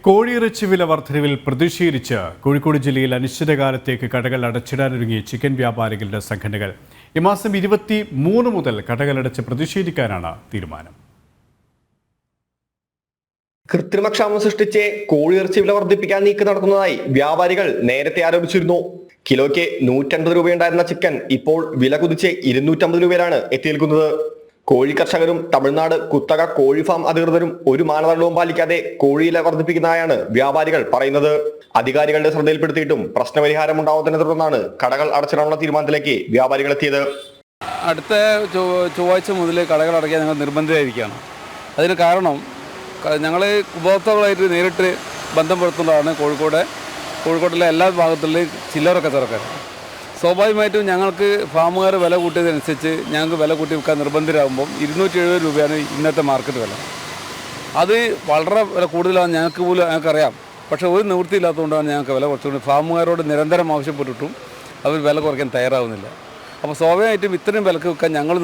കോഴിയിറച്ചി വില വർധനവിൽ പ്രതിഷേധിച്ച് കോഴിക്കോട് ജില്ലയിൽ അനിശ്ചിതകാലത്തേക്ക് കടകൾ അടച്ചിടാനൊരുങ്ങിയ ചിക്കൻ വ്യാപാരികളുടെ സംഘടനകൾ ഈ മാസം 23 മുതൽ കടകളടച്ച് പ്രതിഷേധിക്കാനാണ് തീരുമാനം. കൃത്രിമക്ഷാമം സൃഷ്ടിച്ച് കോഴിയിറച്ചി വില വർദ്ധിപ്പിക്കാൻ നീക്കം നടക്കുന്നതായി വ്യാപാരികൾ നേരത്തെ ആരോപിച്ചിരുന്നു. കിലോയ്ക്ക് 150 രൂപയുണ്ടായിരുന്ന ചിക്കൻ ഇപ്പോൾ വില കുതിച്ച് 250 രൂപയിലാണ് എത്തിയിരിക്കുന്നത്. കോഴി കർഷകരും തമിഴ്നാട് കുത്തക കോഴി ഫാം അധികൃതരും ഒരു മാനദണ്ഡവും പാലിക്കാതെ കോഴിയില വർദ്ധിപ്പിക്കുന്നതായാണ് വ്യാപാരികൾ പറയുന്നത്. അധികാരികളുടെ ശ്രദ്ധയിൽപ്പെടുത്തിയിട്ടും പ്രശ്നപരിഹാരം ഉണ്ടാവുന്നതിനെ തുടർന്നാണ് കടകൾ അടച്ചിടാനുള്ള തീരുമാനത്തിലേക്ക് വ്യാപാരികൾ എത്തിയത്. അടുത്ത ചൊവ്വാഴ്ച മുതൽ കടകൾ അടയ്ക്കാൻ ഞങ്ങൾ നിർബന്ധിതരായിരിക്കുകയാണ്. അതിന് കാരണം ഞങ്ങൾ ഉപഭോക്താക്കളായിട്ട് നേരിട്ട് ബന്ധം പുലർത്തുന്നതാണ് കോഴിക്കോട്ടിലെ എല്ലാ ഭാഗത്തുള്ള ചില്ലറ കച്ചവടക്കാർ. സ്വാഭാവികമായിട്ടും ഞങ്ങൾക്ക് ഫാമുകാർ വില കൂട്ടിയതനുസരിച്ച് ഞങ്ങൾക്ക് വില കൂട്ടി വിൽക്കാൻ നിർബന്ധിതരാകുമ്പം 270 രൂപയാണ് ഇന്നത്തെ മാർക്കറ്റ് വില. അത് വളരെ വില കൂടുതലാണ് ഞങ്ങൾക്കറിയാം. പക്ഷേ ഒരു നിവൃത്തിയില്ലാത്തതുകൊണ്ടാണ് ഞങ്ങൾക്ക് വില കുറച്ചുകൊണ്ട് ഫാമുകാരോട് നിരന്തരം ആവശ്യപ്പെട്ടിട്ടും അവർ വില കുറയ്ക്കാൻ തയ്യാറാവുന്നില്ല. അപ്പോൾ സ്വാഭാവികമായിട്ടും ഇത്രയും വിലക്ക് വിൽക്കാൻ ഞങ്ങൾ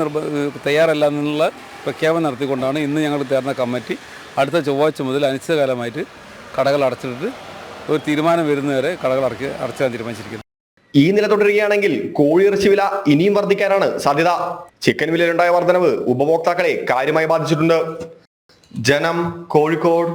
തയ്യാറല്ല എന്നുള്ള പ്രഖ്യാപനം നടത്തിക്കൊണ്ടാണ് ഇന്ന് ഞങ്ങൾ ചേർന്ന കമ്മിറ്റി അടുത്ത ചൊവ്വാഴ്ച മുതൽ അനിശ്ചിതകാലമായിട്ട് കടകൾ അടച്ചിട്ട് ഒരു തീരുമാനം വരുന്നവരെ കടകൾ അടച്ചാൻ തീരുമാനിച്ചിരിക്കുന്നത്. ഈ നില തുടരുകയാണെങ്കിൽ കോഴിയിറച്ചി വില ഇനിയും വർദ്ധിക്കാനാണ് സാധ്യത. ചിക്കൻ വിലയിലുണ്ടായ വർധനവ് ഉപഭോക്താക്കളെ കാര്യമായി ബാധിച്ചിട്ടുണ്ട്. ജനം, കോഴിക്കോട്.